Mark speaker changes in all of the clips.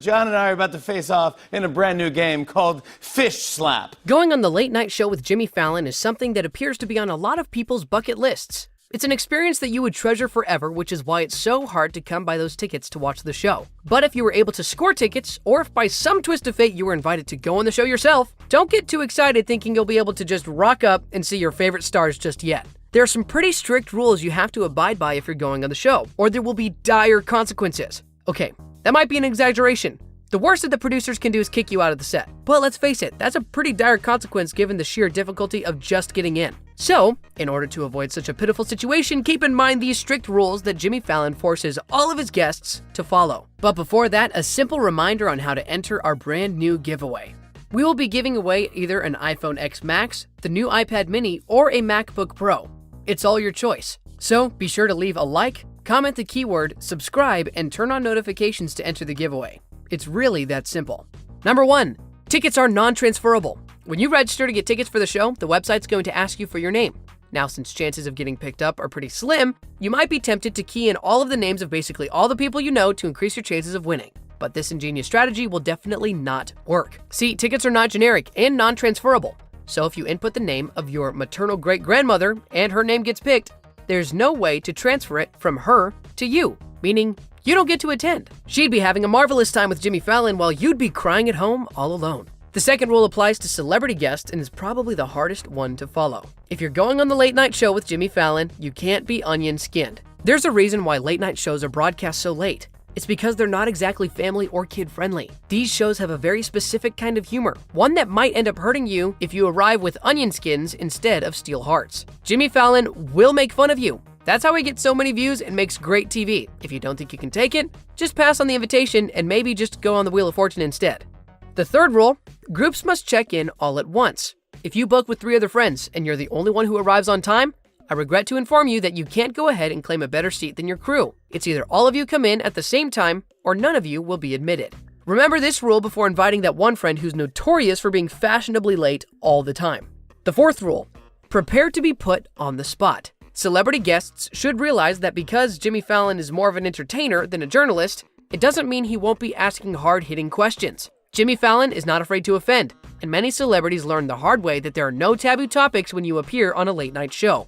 Speaker 1: John and I are about to face off in a brand new game called Fish Slap.
Speaker 2: Going on the late night show with Jimmy Fallon is something that appears to be on a lot of people's bucket lists. It's an experience that you would treasure forever, which is why it's so hard to come by those tickets to watch the show. But if you were able to score tickets, or if by some twist of fate you were invited to go on the show yourself, don't get too excited thinking you'll be able to just rock up and see your favorite stars just yet. There are some pretty strict rules you have to abide by if you're going on the show, or there will be dire consequences. Okay, that might be an exaggeration. The worst that the producers can do is kick you out of the set. But let's face it, that's a pretty dire consequence given the sheer difficulty of just getting in. So, in order to avoid such a pitiful situation, keep in mind these strict rules that Jimmy Fallon forces all of his guests to follow. But before that, a simple reminder on how to enter our brand new giveaway. We will be giving away either an iPhone X Max, the new iPad mini, or a MacBook Pro. It's all your choice. So be sure to leave a like, comment the keyword, subscribe, and turn on notifications to enter the giveaway. It's really that simple. Number 1, tickets are non-transferable. When you register to get tickets for the show, the website's going to ask you for your name. Now, since chances of getting picked up are pretty slim, you might be tempted to key in all of the names of basically all the people you know to increase your chances of winning. But this ingenious strategy will definitely not work. See, tickets are not generic and non-transferable. So if you input the name of your maternal great-grandmother and her name gets picked, there's no way to transfer it from her to you, meaning you don't get to attend. She'd be having a marvelous time with Jimmy Fallon while you'd be crying at home all alone. The second rule applies to celebrity guests and is probably the hardest one to follow. If you're going on the late night show with Jimmy Fallon, you can't be onion-skinned. There's a reason why late night shows are broadcast so late. It's because they're not exactly family or kid-friendly. These shows have a very specific kind of humor, one that might end up hurting you if you arrive with onion skins instead of steel hearts. Jimmy Fallon will make fun of you. That's how he gets so many views and makes great TV. If you don't think you can take it, just pass on the invitation and maybe just go on the Wheel of Fortune instead. The third rule, groups must check in all at once. If you book with 3 other friends and you're the only one who arrives on time, I regret to inform you that you can't go ahead and claim a better seat than your crew. It's either all of you come in at the same time or none of you will be admitted. Remember this rule before inviting that one friend who's notorious for being fashionably late all the time. The fourth rule, prepare to be put on the spot. Celebrity guests should realize that because Jimmy Fallon is more of an entertainer than a journalist, it doesn't mean he won't be asking hard-hitting questions. Jimmy Fallon is not afraid to offend, and many celebrities learn the hard way that there are no taboo topics when you appear on a late-night show.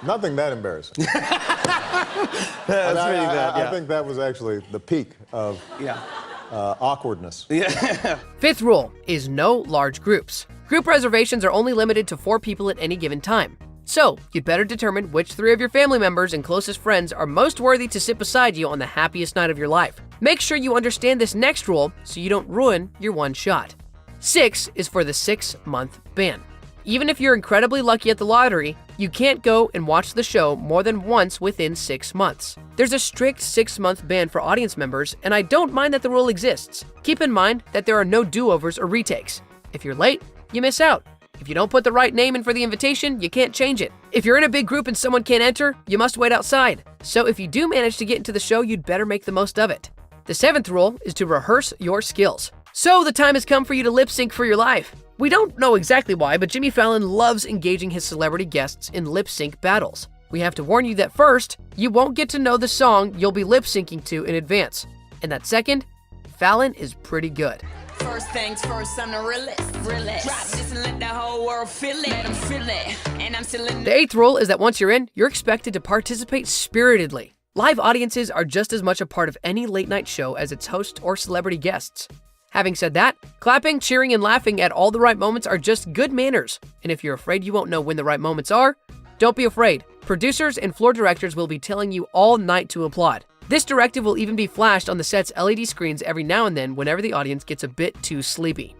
Speaker 3: Nothing that embarrassing.
Speaker 1: That's pretty bad, yeah.
Speaker 3: I think that was actually the peak of awkwardness.
Speaker 1: Yeah.
Speaker 2: Fifth rule is no large groups. Group reservations are only limited to 4 people at any given time. So, you'd better determine which 3 of your family members and closest friends are most worthy to sit beside you on the happiest night of your life. Make sure you understand this next rule so you don't ruin your one shot. 6 is for the 6-month ban. Even if you're incredibly lucky at the lottery, you can't go and watch the show more than once within 6 months. There's a strict 6-month ban for audience members, and I don't mind that the rule exists. Keep in mind that there are no do-overs or retakes. If you're late, you miss out. If you don't put the right name in for the invitation, you can't change it. If you're in a big group and someone can't enter, you must wait outside. So if you do manage to get into the show, you'd better make the most of it. The 7th rule is to rehearse your skills. So the time has come for you to lip sync for your life. We don't know exactly why, but Jimmy Fallon loves engaging his celebrity guests in lip sync battles. We have to warn you that first, you won't get to know the song you'll be lip syncing to in advance. And that second, Fallon is pretty good.
Speaker 4: First things first, I'm the realest. Drop this and let the whole world feel it. Let them feel it. And I'm still in
Speaker 2: The 8th rule is that once you're in, you're expected to participate spiritedly. Live audiences are just as much a part of any late night show as its host or celebrity guests. Having said that, clapping, cheering, and laughing at all the right moments are just good manners. And if you're afraid you won't know when the right moments are, don't be afraid. Producers and floor directors will be telling you all night to applaud. This directive will even be flashed on the set's LED screens every now and then whenever the audience gets a bit too sleepy.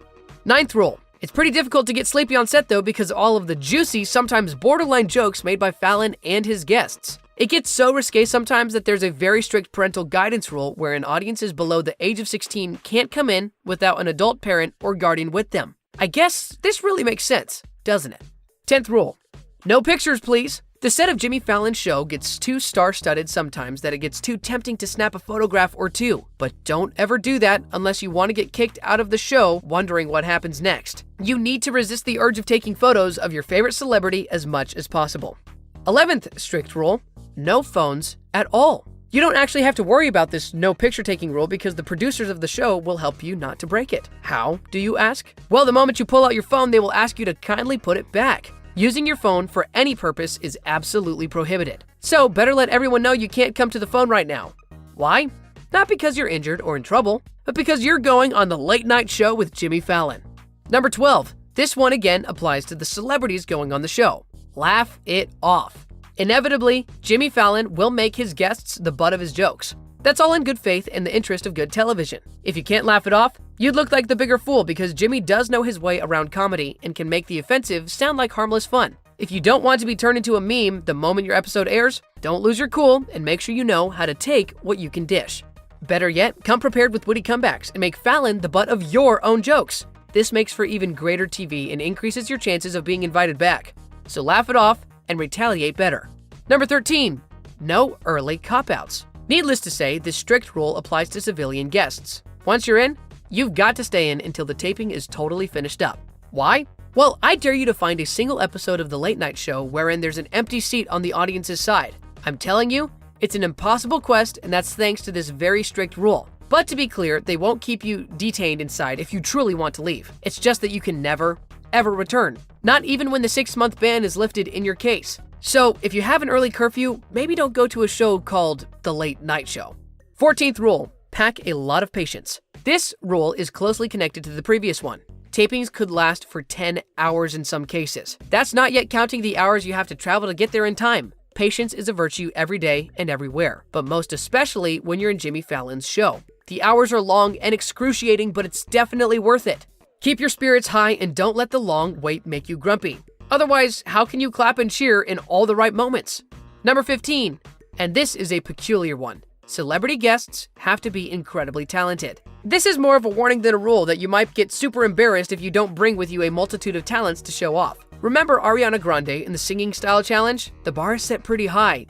Speaker 2: 9th rule. It's pretty difficult to get sleepy on set though because of all of the juicy, sometimes borderline jokes made by Fallon and his guests. It gets so risque sometimes that there's a very strict parental guidance rule wherein audiences below the age of 16 can't come in without an adult parent or guardian with them. I guess this really makes sense, doesn't it? 10th rule. No pictures, please. The set of Jimmy Fallon's show gets too star-studded sometimes that it gets too tempting to snap a photograph or 2. But don't ever do that unless you want to get kicked out of the show wondering what happens next. You need to resist the urge of taking photos of your favorite celebrity as much as possible. 11th strict rule, no phones at all. You don't actually have to worry about this no picture taking rule because the producers of the show will help you not to break it. How, do you ask? Well, the moment you pull out your phone, they will ask you to kindly put it back. Using your phone for any purpose is absolutely prohibited. So better let everyone know you can't come to the phone right now. Why? Not because you're injured or in trouble, but because you're going on the late night show with Jimmy Fallon. Number 12. This one again applies to the celebrities going on the show. Laugh it off. Inevitably, Jimmy Fallon will make his guests the butt of his jokes. That's all in good faith and the interest of good television. If you can't laugh it off, you'd look like the bigger fool because Jimmy does know his way around comedy and can make the offensive sound like harmless fun. If you don't want to be turned into a meme the moment your episode airs, don't lose your cool and make sure you know how to take what you can dish. Better yet, come prepared with witty comebacks and make Fallon the butt of your own jokes. This makes for even greater TV and increases your chances of being invited back. So laugh it off and retaliate better. Number 13. No early cop-outs. Needless to say, this strict rule applies to civilian guests. Once you're in, you've got to stay in until the taping is totally finished up. Why? Well, I dare you to find a single episode of the late night show wherein there's an empty seat on the audience's side. I'm telling you, it's an impossible quest, and that's thanks to this very strict rule. But to be clear, they won't keep you detained inside if you truly want to leave. It's just that you can never, ever return. Not even when the 6-month ban is lifted in your case. So, if you have an early curfew, maybe don't go to a show called The Late Night Show. 14th rule, pack a lot of patience. This rule is closely connected to the previous one. Tapings could last for 10 hours in some cases. That's not yet counting the hours you have to travel to get there in time. Patience is a virtue every day and everywhere, but most especially when you're in Jimmy Fallon's show. The hours are long and excruciating, but it's definitely worth it. Keep your spirits high and don't let the long wait make you grumpy. Otherwise, how can you clap and cheer in all the right moments? Number 15, and this is a peculiar one. Celebrity guests have to be incredibly talented. This is more of a warning than a rule that you might get super embarrassed if you don't bring with you a multitude of talents to show off. Remember Ariana Grande in the singing style challenge? The bar is set pretty high.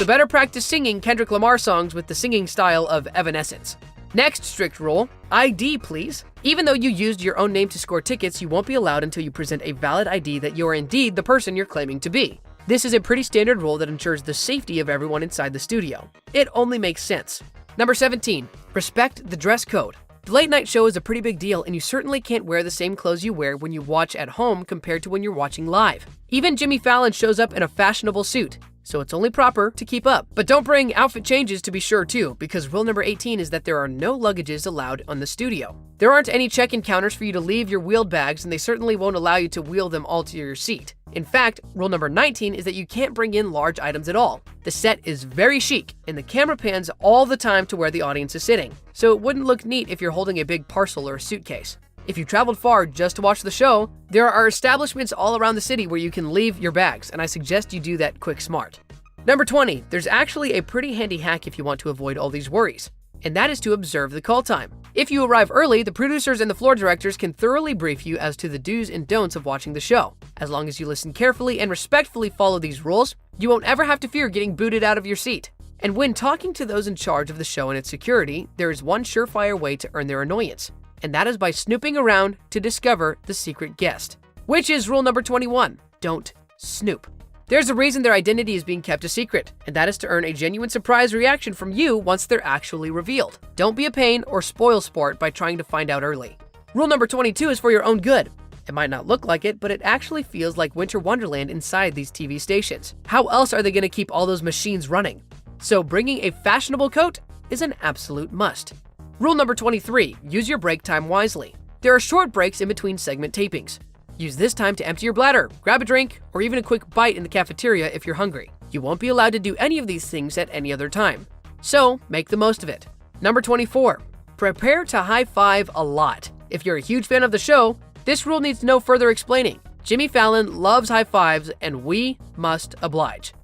Speaker 2: So better practice singing Kendrick Lamar songs with the singing style of Evanescence. Next strict rule, ID please. Even though you used your own name to score tickets, you won't be allowed until you present a valid ID that you are indeed the person you're claiming to be. This is a pretty standard rule that ensures the safety of everyone inside the studio. It only makes sense. Number 17, respect the dress code. The late night show is a pretty big deal, and you certainly can't wear the same clothes you wear when you watch at home compared to when you're watching live. Even Jimmy Fallon shows up in a fashionable suit, so it's only proper to keep up. But don't bring outfit changes to be sure too, because rule number 18 is that there are no luggages allowed on the studio. There aren't any check-in counters for you to leave your wheeled bags, and they certainly won't allow you to wheel them all to your seat. In fact, rule number 19 is that you can't bring in large items at all. The set is very chic, and the camera pans all the time to where the audience is sitting, so it wouldn't look neat if you're holding a big parcel or a suitcase. If you traveled far just to watch the show, there are establishments all around the city where you can leave your bags, and I suggest you do that quick smart. Number 20, there's actually a pretty handy hack if you want to avoid all these worries, and that is to observe the call time. If you arrive early, the producers and the floor directors can thoroughly brief you as to the do's and don'ts of watching the show. As long as you listen carefully and respectfully follow these rules, you won't ever have to fear getting booted out of your seat. And when talking to those in charge of the show and its security, there is one surefire way to earn their annoyance, and that is by snooping around to discover the secret guest, which is rule number 21, don't snoop. There's a reason their identity is being kept a secret, and that is to earn a genuine surprise reaction from you once they're actually revealed. Don't be a pain or spoil sport by trying to find out early. Rule number 22 is for your own good. It might not look like it, but it actually feels like Winter Wonderland inside these TV stations. How else are they going to keep all those machines running? So bringing a fashionable coat is an absolute must. Rule number 23, use your break time wisely. There are short breaks in between segment tapings. Use this time to empty your bladder, grab a drink, or even a quick bite in the cafeteria if you're hungry. You won't be allowed to do any of these things at any other time, so make the most of it. Number 24, prepare to high five a lot. If you're a huge fan of the show, this rule needs no further explaining. Jimmy Fallon loves high fives, and we must oblige.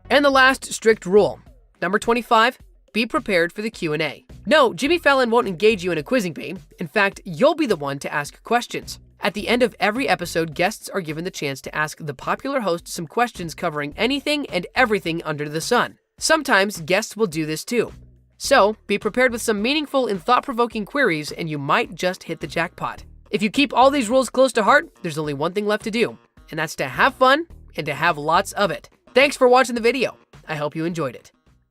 Speaker 2: And the last strict rule, number 25, be prepared for the Q&A. No, Jimmy Fallon won't engage you in a quizzing bee. In fact, you'll be the one to ask questions. At the end of every episode, guests are given the chance to ask the popular host some questions covering anything and everything under the sun. Sometimes guests will do this too. So, be prepared with some meaningful and thought-provoking queries and you might just hit the jackpot. If you keep all these rules close to heart, there's only one thing left to do, and that's to have fun and to have lots of it. Thanks for watching the video. I hope you enjoyed it.